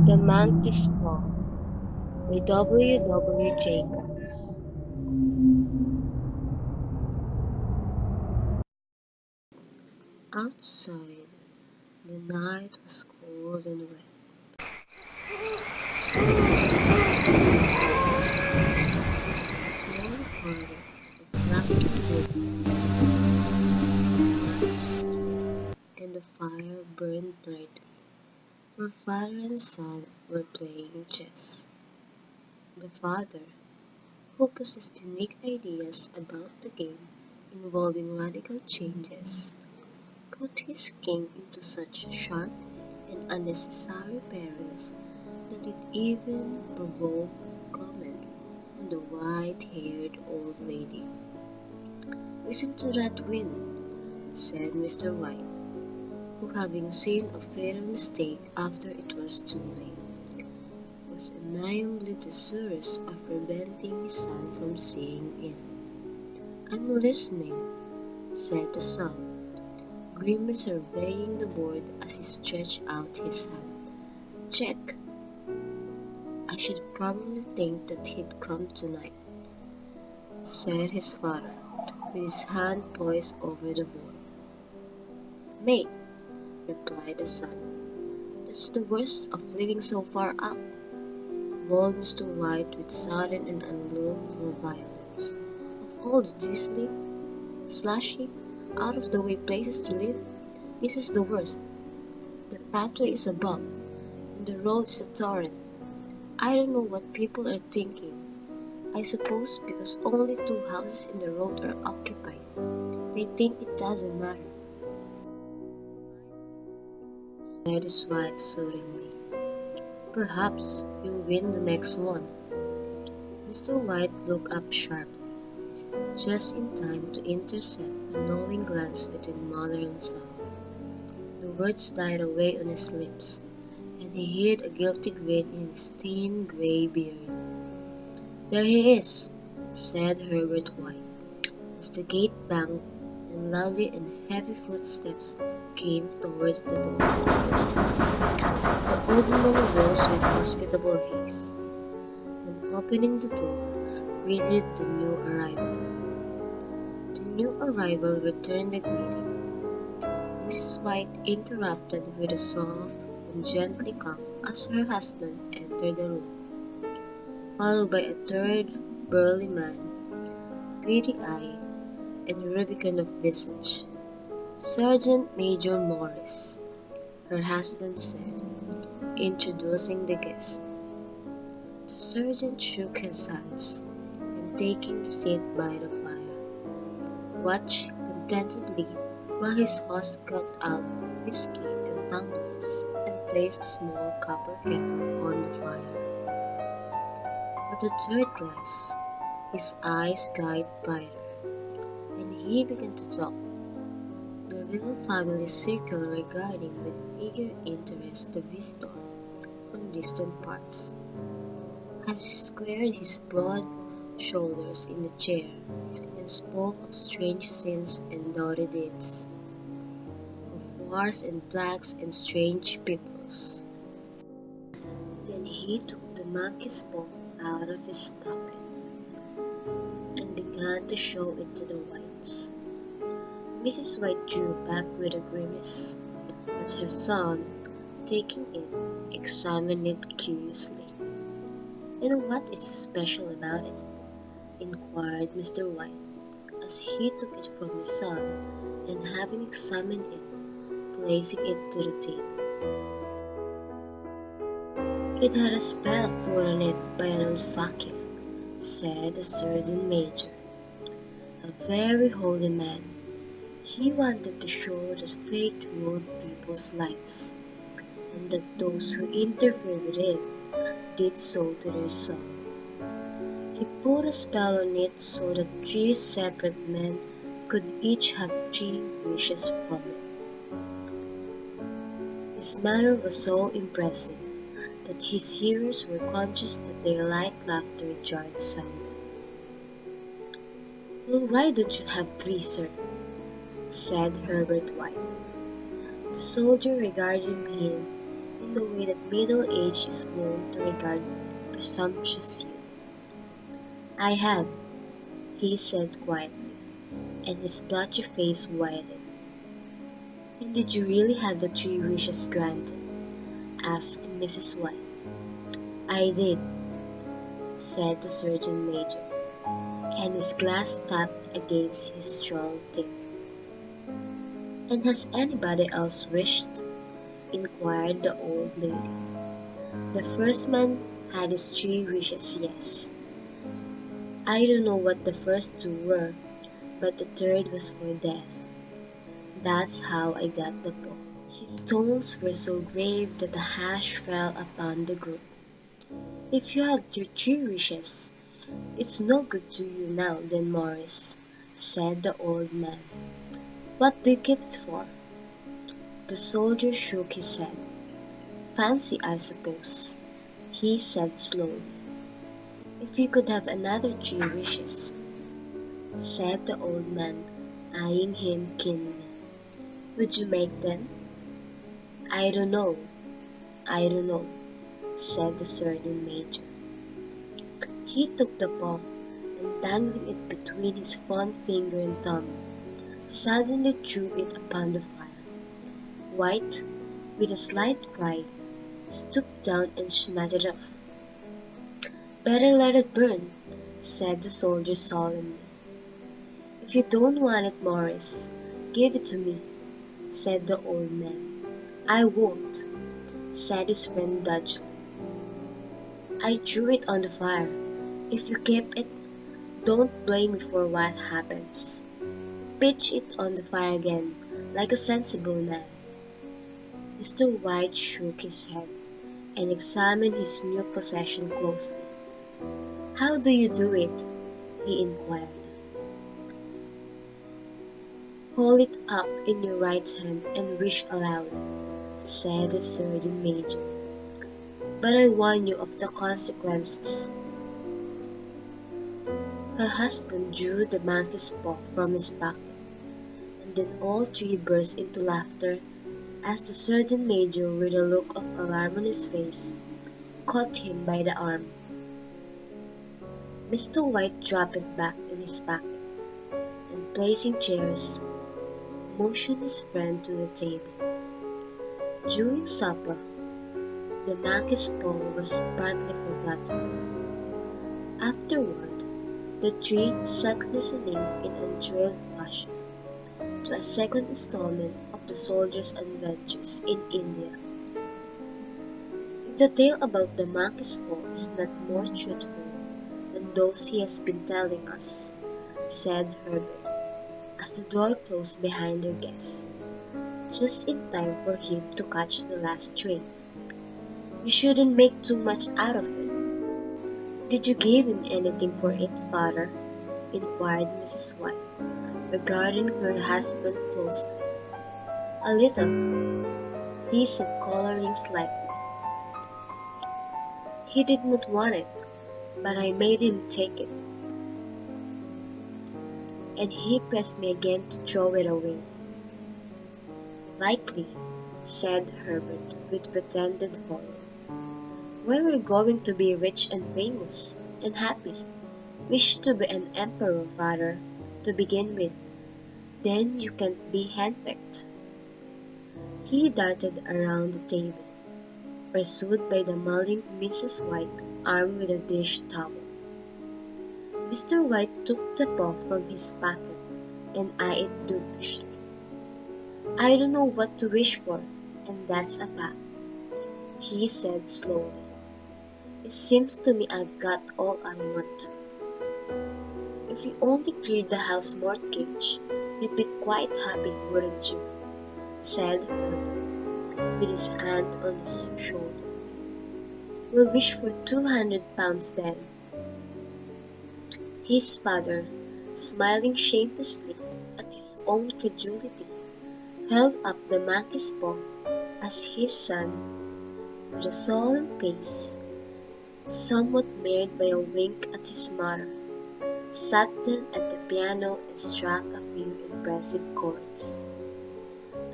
The Monkey's Paw by W. Jacobs. Outside, the night was cold and wet. The small party reflected wood, and the fire burned brightly. Her father and son were playing chess. The father, who possessed unique ideas about the game involving radical changes, put his king into such sharp and unnecessary perils that it even provoked comment from the white-haired old lady. "Listen to that wind," said Mr. White, who, having seen a fatal mistake after it was too late, was amiably desirous of preventing his son from seeing it. "I'm listening," said the son, grimly surveying the board as he stretched out his hand. "Check. I should probably think that he'd come tonight," said his father, with his hand poised over the board. "Mate," replied the son, "that's the worst of living so far up," bawled Mr. White with sudden and unlooked for violence. "Of all the dismal, slushy, out-of-the-way places to live, this is the worst. The pathway is a bog, and the road is a torrent. I don't know what people are thinking. I suppose because only 2 houses in the road are occupied, they think it doesn't matter," said his wife soothingly. "Perhaps you'll win the next one." Mr. White looked up sharply, just in time to intercept a knowing glance between mother and son. The words died away on his lips, and he hid a guilty grin in his thin grey beard. "There he is," said Herbert White, as the gate banged and loudly and heavy footsteps came towards the door. The old man rose with hospitable haste, and opening the door, greeted the new arrival. The new arrival returned the greeting. Mrs. White interrupted with a soft and gently cough as her husband entered the room, followed by a third burly man, pretty-eyed and rubicund of visage. "Sergeant Major Morris," her husband said, introducing the guest. The sergeant shook his hands, and taking a seat by the fire, watched contentedly while his host got out whiskey and tumblers and placed a small copper kettle on the fire. At the third glass, his eyes got brighter, and he began to talk. The little family circle regarding with eager interest the visitor from distant parts, as he squared his broad shoulders in the chair and spoke of strange sins and doughty deeds, of wars and plagues and strange peoples. Then he took the monkey's paw out of his pocket and began to show it to the Whites. Mrs. White drew back with a grimace, but her son, taking it, examined it curiously. "And what is special about it?" inquired Mr. White, as he took it from his son, and having examined it, placing it to the table. "It had a spell put on it by an old fakir," said the sergeant major, "a very holy man. He wanted to show that faith ruled people's lives, and that those who interfered with it did so to their soul. He put a spell on it so that 3 separate men could each have 3 wishes from it. His manner was so impressive that his hearers were conscious that their light laughter jarred somewhat. "Well, why don't you have 3, sir?" said Herbert White. The soldier regarded him in the way that middle age is wont to regard presumptuous youth. "I have," he said quietly, and his blotchy face widened. "And did you really have the 3 wishes granted?" asked Mrs. White. "I did," said the Surgeon Major, and his glass tapped against his strong teeth. "And has anybody else wished?" inquired the old lady. "The first man had his 3 wishes, yes. I don't know what the first 2 were, but the third was for death. That's how I got the book." His tones were so grave that a hush fell upon the group. "If you had your 3 wishes, it's no good to you now, then, Maurice," said the old man. "What do you keep it for?" The soldier shook his head. "Fancy, I suppose," he said slowly. "If you could have another 3 wishes," said the old man, eyeing him keenly, "would you make them?" "I don't know, I don't know," said the Surgeon Major. He took the paw, and dangling it between his fond finger and thumb, suddenly threw it upon the fire. White, with a slight cry, stooped down and snatched it off. "Better let it burn," said the soldier solemnly. "If you don't want it, Maurice, give it to me," said the old man. "I won't," said his friend doggedly. "I threw it on the fire. If you keep it, don't blame me for what happens. Pitch it on the fire again, like a sensible man." Mr. White shook his head, and examined his new possession closely. "How do you do it?" he inquired. "Hold it up in your right hand and wish aloud," said the Surgeon Major. "But I warn you of the consequences." Her husband drew the monkey's paw from his pocket, and then all 3 burst into laughter as the Surgeon Major, with a look of alarm on his face, caught him by the arm. Mr. White dropped it back in his pocket, and placing chairs, motioned his friend to the table. During supper, the monkey's paw was partly forgotten. Afterward, the 3 sat listening in enthralled fashion to a second installment of the soldier's adventures in India. "If the tale about the monkey's paw is not more truthful than those he has been telling us," said Herbert, as the door closed behind their guest, just in time for him to catch the last train, "we shouldn't make too much out of it." "Did you give him anything for it, father?" inquired Mrs. White, regarding her husband closely. "A little," he said, coloring slightly. "He did not want it, but I made him take it, and he pressed me again to throw it away." "Likely," said Herbert, with pretended horror. "Why, we're going to be rich and famous, and happy. Wish to be an emperor, father, to begin with. Then you can't be handpicked." He darted around the table, pursued by the mulling Mrs. White, armed with a dish towel. Mr. White took the paw from his pocket and eyed it dubiously. "I don't know what to wish for, and that's a fact," he said slowly. "It seems to me I've got all I want." "If you only cleared the house mortgage, you'd be quite happy, wouldn't you?" said Herbert, with his hand on his shoulder. "We'll wish for £200 then." His father, smiling shamefacedly at his own credulity, held up the monkey's paw as his son, with a solemn face, somewhat marred by a wink at his mother, sat down at the piano and struck a few impressive chords.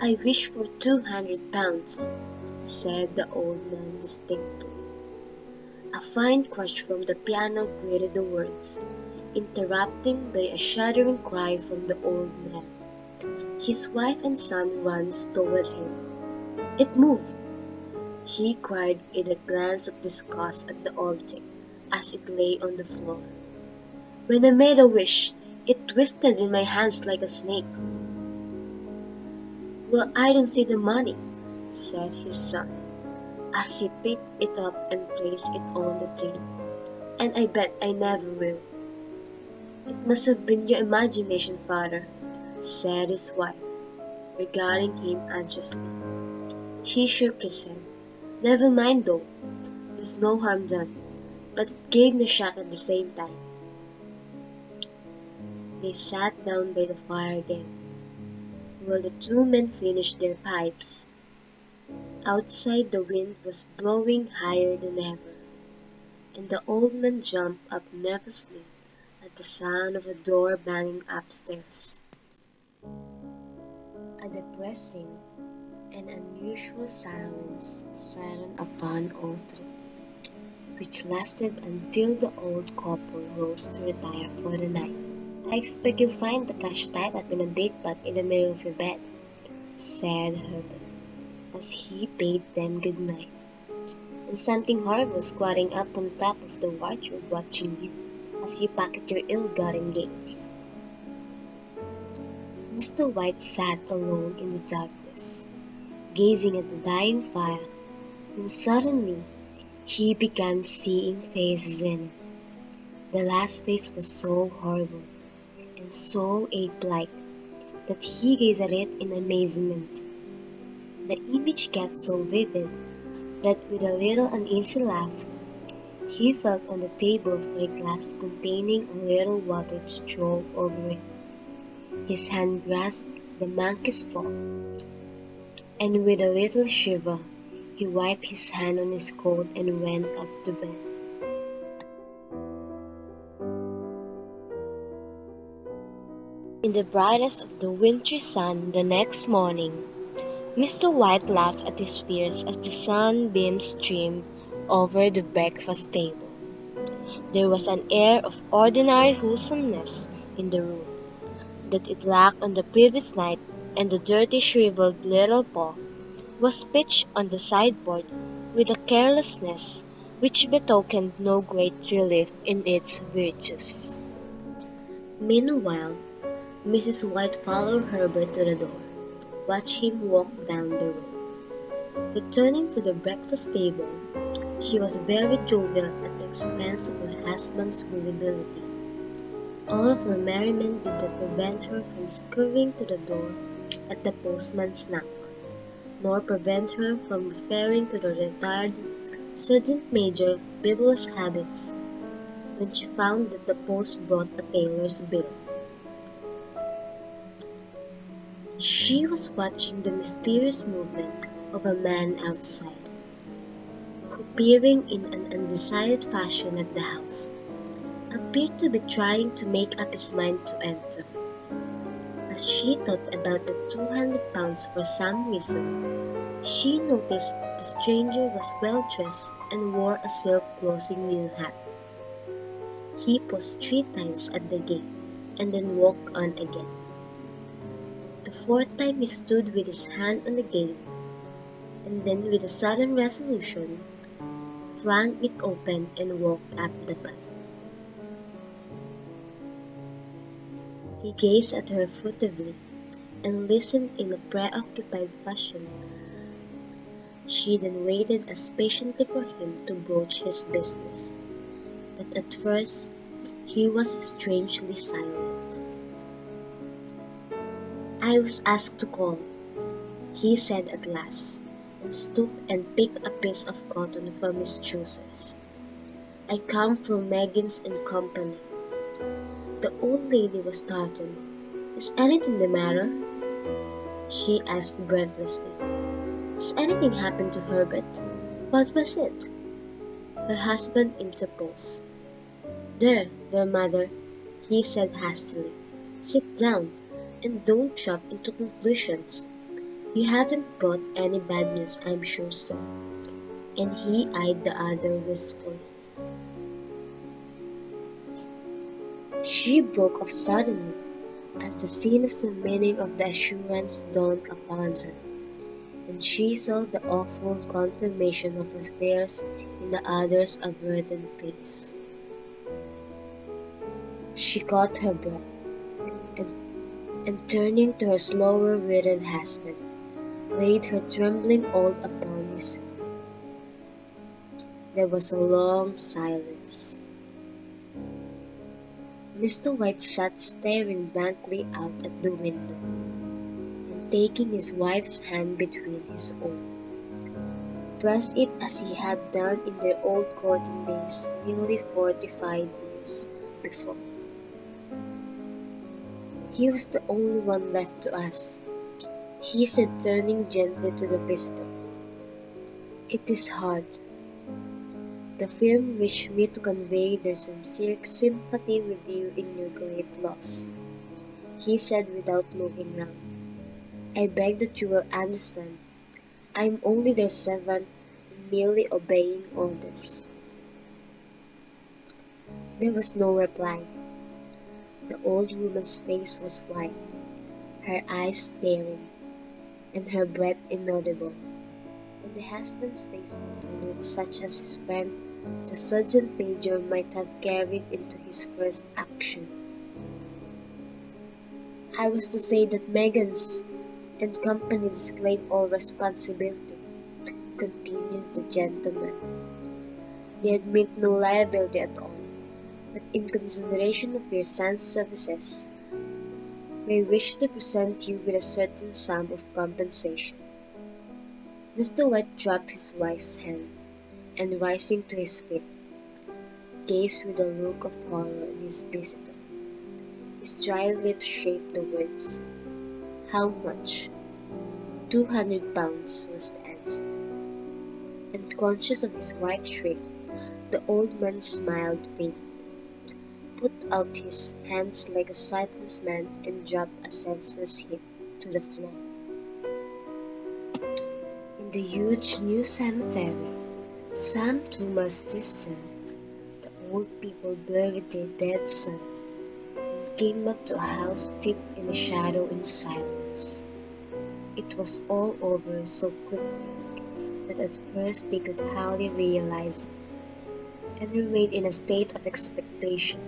"I wish for £200, said the old man distinctly. A fine crash from the piano greeted the words, interrupted by a shuddering cry from the old man. His wife and son runs toward him. "It moved!" he cried with a glance of disgust at the object as it lay on the floor. "When I made a wish, it twisted in my hands like a snake." "Well, I don't see the money," said his son, as he picked it up and placed it on the table. "And I bet I never will." "It must have been your imagination, father," said his wife, regarding him anxiously. He shook his head. "Never mind though, there's no harm done, but it gave me a shock at the same time." They sat down by the fire again, while the two men finished their pipes. Outside the wind was blowing higher than ever, and the old man jumped up nervously at the sound of a door banging upstairs. A depressing and unusual silence settled upon all three, which lasted until the old couple rose to retire for the night. "I expect you'll find the cash tied up in a big pot in the middle of your bed," said Herbert, as he bade them good night, "and something horrible squatting up on top of the wardrobe watching you as you pocket your ill-gotten gains." Mr. White sat alone in the darkness, gazing at the dying fire, when suddenly he began seeing faces in it. The last face was so horrible and so ape-like that he gazed at it in amazement. The image got so vivid that with a little uneasy laugh, he felt on the table for a glass containing a little water to throw over it. His hand grasped the monkey's paw, and with a little shiver, he wiped his hand on his coat and went up to bed. In the brightness of the wintry sun the next morning, Mr. White laughed at his fears as the sunbeams streamed over the breakfast table. There was an air of ordinary wholesomeness in the room that it lacked on the previous night, and the dirty, shriveled little paw was pitched on the sideboard with a carelessness which betokened no great relief in its virtues. Meanwhile, Mrs. White followed Herbert to the door, watched him walk down the road. Returning to the breakfast table, she was very jovial at the expense of her husband's gullibility. All of her merriment did not prevent her from scurrying to the door at the postman's knock, nor prevent her from referring to the retired Sergeant Major bibulous habits when she found that the post brought a tailor's bill. She was watching the mysterious movement of a man outside, who, peering in an undecided fashion at the house, appeared to be trying to make up his mind to enter. As she thought about the £200 for some reason, she noticed that the stranger was well dressed and wore a silk closing new hat. He paused 3 times at the gate and then walked on again. The 4th time he stood with his hand on the gate, and then with a sudden resolution, flung it open and walked up the path. He gazed at her furtively and listened in a preoccupied fashion. She then waited as patiently for him to broach his business, but at first he was strangely silent. "I was asked to call," he said at last, and stooped and picked a piece of cotton from his trousers. "I come from Meggins and Company." The old lady was startled. "Is anything the matter?" she asked breathlessly. "Has anything happened to Herbert? What was it?" Her husband interposed. There, mother," he said hastily. "Sit down, and don't jump into conclusions. You haven't brought any bad news, I'm sure, sir. And he eyed the other wistfully. She broke off suddenly, as the sinister meaning of the assurance dawned upon her, and she saw the awful confirmation of her fears in the other's averted face. She caught her breath, and turning to her slower-witted husband, laid her trembling hold upon his. There was a long silence. Mr. White sat staring blankly out at the window, and taking his wife's hand between his own, pressed it as he had done in their old courting days nearly 45 years before. "He was the only one left to us," he said, turning gently to the visitor. "It is hard." The firm wished me to convey their sincere sympathy with you in your great loss, he said without looking round. "I beg that you will understand. I am only their servant, merely obeying orders." There was no reply. The old woman's face was white, her eyes staring, and her breath inaudible. On the husband's face was a look such as his friend, the sergeant major, might have carried into his first action. "I was to say that Meggins and Company disclaim all responsibility," continued the gentleman. "They admit no liability at all, but in consideration of your son's services, they wish to present you with a certain sum of compensation." Mr. White dropped his wife's hand, and rising to his feet, gazed with a look of horror on his visitor. His dry lips shaped the words. "How much?" £200 was the answer. And conscious of his wife's shriek, the old man smiled faintly, put out his hands like a sightless man, and dropped a senseless heap to the floor. In the huge new cemetery, Sam Thomas discerned the old people buried their dead son, and came back to a house steeped in shadow and silence. It was all over so quickly that at first they could hardly realize it, and remained in a state of expectation,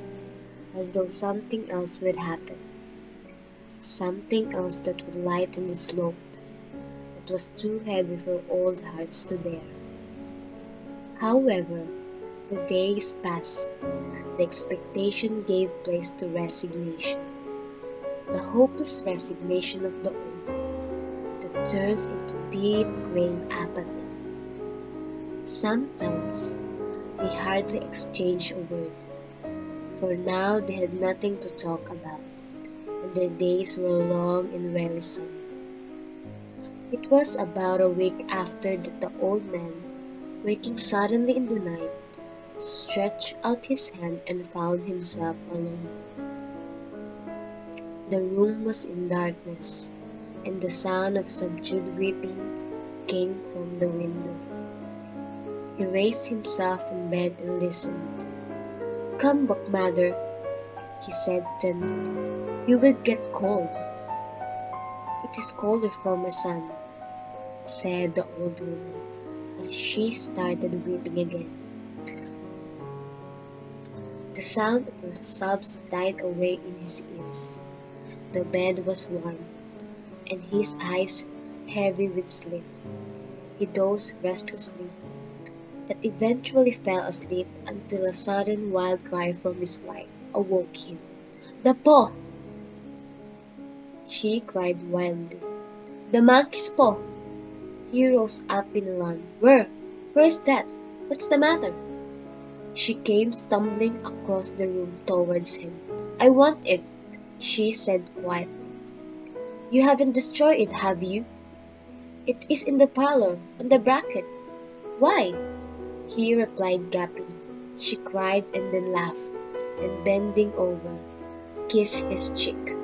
as though something else would happen, something else that would lighten this load that was too heavy for old hearts to bear. However, the days passed. The expectation gave place to resignation, the hopeless resignation of the old, that turns into deep gray apathy. Sometimes they hardly exchanged a word, for now they had nothing to talk about, and their days were long and wearisome. It was about a week after that the old man, waking suddenly in the night, stretched out his hand and found himself alone. The room was in darkness, and the sound of subdued weeping came from the window. He raised himself in bed and listened. "Come back, mother," he said tenderly. "You will get cold." "It is colder for my son," said the old woman, as she started weeping again. The sound of her sobs died away in his ears. The bed was warm, and his eyes heavy with sleep. He dozed restlessly, but eventually fell asleep until a sudden wild cry from his wife awoke him. "The paw!" she cried wildly. "The monkey's paw!" He rose up in alarm. Where's that? What's the matter?" She came stumbling across the room towards him. "I want it," she said quietly. "You haven't destroyed it, have you?" "It is in the parlor, on the bracket." "Why?" he replied, gaping. She cried and then laughed, and bending over, kissed his cheek.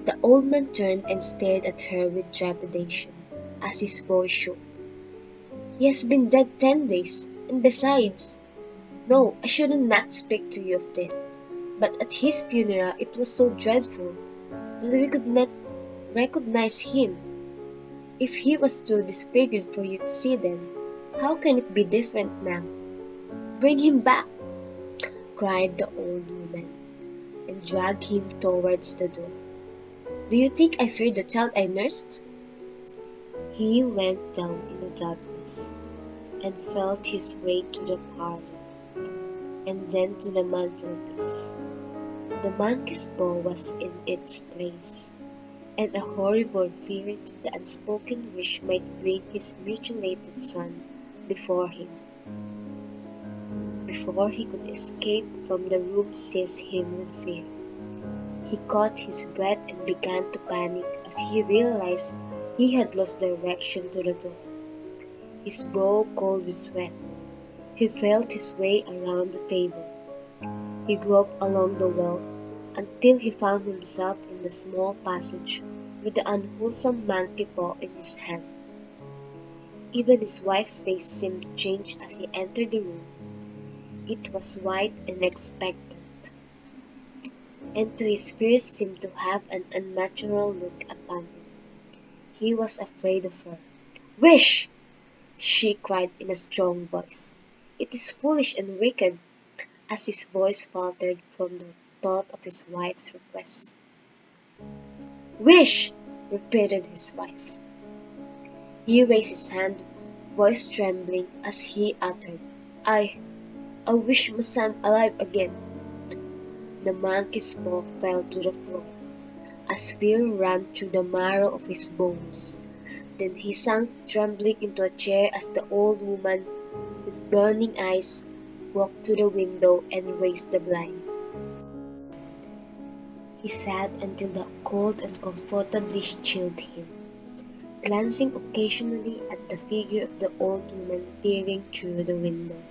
The old man turned and stared at her with trepidation as his voice shook. "He has been dead 10 days, and besides— No, I shouldn't not speak to you of this, but at his funeral it was so dreadful that we could not recognize him. If he was too disfigured for you to see then, how can it be different now? Bring him back!" cried the old woman, and dragged him towards the door. "Do you think I fear the child I nursed?" He went down in the darkness, and felt his way to the parlor, and then to the mantelpiece. The monkey's paw was in its place, and a horrible fear that the unspoken wish might bring his mutilated son before him, before he could escape from the room, seized him with fear. He caught his breath and began to panic as he realized he had lost direction to the door. His brow cold with sweat. He felt his way around the table. He groped along the wall until he found himself in the small passage with the unwholesome monkey paw in his hand. Even his wife's face seemed changed as he entered the room. It was white and expectant, and to his fears seemed to have an unnatural look upon him. He was afraid of her. "Wish!" she cried in a strong voice. "It is foolish and wicked," as his voice faltered from the thought of his wife's request. "Wish!" repeated his wife. He raised his hand, voice trembling, as he uttered, I wish my son alive again." The monkey's paw fell to the floor, as fear ran through the marrow of his bones. Then he sank trembling into a chair as the old woman, with burning eyes, walked to the window and raised the blind. He sat until the cold uncomfortably chilled him, glancing occasionally at the figure of the old woman peering through the window.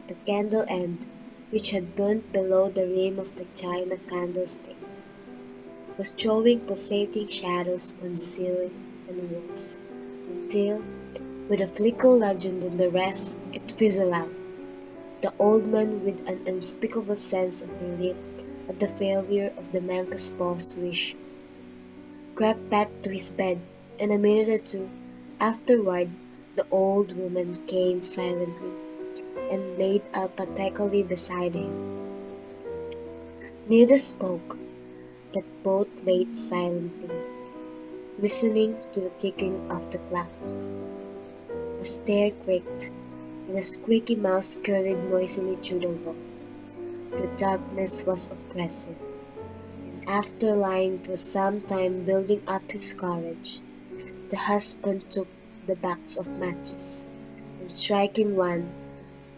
The candle end, which had burnt below the rim of the china candlestick, was throwing pulsating shadows on the ceiling and walls, until, with a flicker larger than the rest, it fizzled out. The old man, with an unspeakable sense of relief at the failure of the monkey's paw's wish, crept back to his bed, and a minute or two afterward the old woman came silently and laid apathetically beside him. Neither spoke, but both lay silently, listening to the ticking of the clock. A stair creaked, and a squeaky mouse scurried noisily through the wall. The darkness was oppressive, and after lying for some time building up his courage, the husband took the box of matches, and striking one,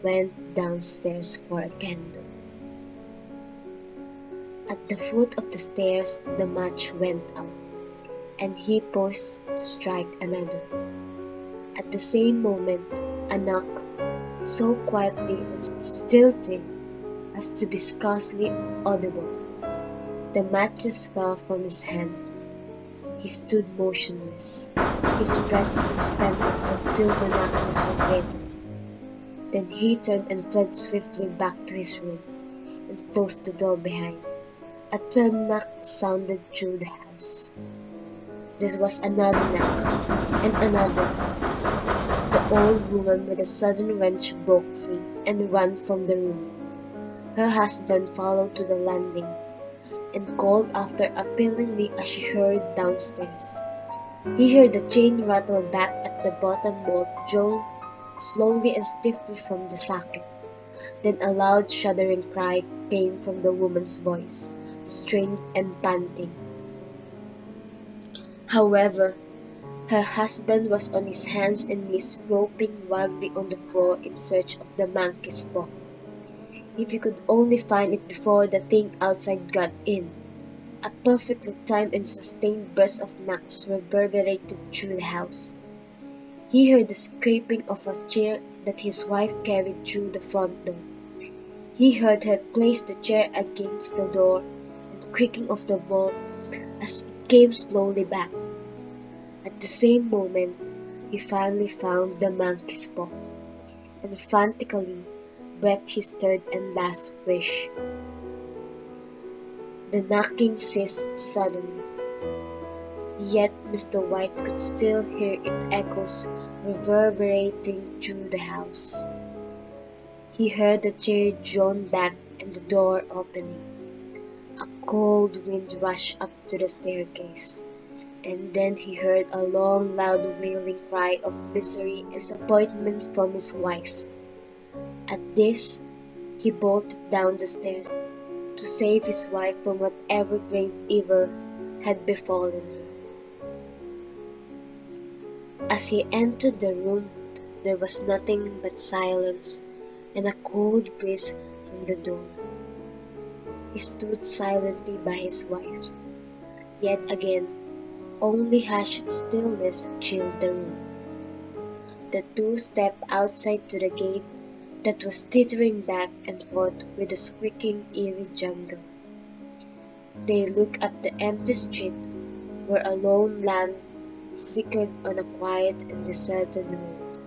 went downstairs for a candle. At the foot of the stairs the match went out, and he paused to strike another. At the same moment a knock, so quietly and stealthy as to be scarcely audible. The matches fell from his hand. He stood motionless, his breath suspended until the knock was repeated. Then he turned and fled swiftly back to his room, and closed the door behind. A third knock sounded through the house. There was another knock, and another. The old woman with a sudden wrench broke free and ran from the room. Her husband followed to the landing, and called after appealingly as she hurried downstairs. He heard the chain rattle back at the bottom bolt drawn slowly and stiffly from the socket. Then a loud shuddering cry came from the woman's voice, strained and panting. However, her husband was on his hands and knees groping wildly on the floor in search of the monkey's paw. If he could only find it before the thing outside got in! A perfectly timed and sustained burst of knocks reverberated through the house. He heard the scraping of a chair that his wife carried through the front door. He heard her place the chair against the door, and creaking of the bolt as it came slowly back. At the same moment, he finally found the monkey's paw, and frantically breathed his third and last wish. The knocking ceased suddenly, yet Mr. White could still hear its echoes reverberating through the house. He heard the chair drawn back and the door opening. A cold wind rushed up to the staircase, and then he heard a long, loud wailing cry of misery and disappointment from his wife. At this, he bolted down the stairs to save his wife from whatever grave evil had befallen her. As he entered the room, there was nothing but silence and a cold breeze from the door. He stood silently by his wife. Yet again, only hushed stillness chilled the room. The two stepped outside to the gate that was teetering back and forth with a squeaking, eerie jungle. They looked up the empty street where a lone lamp flickered on a quiet and deserted road.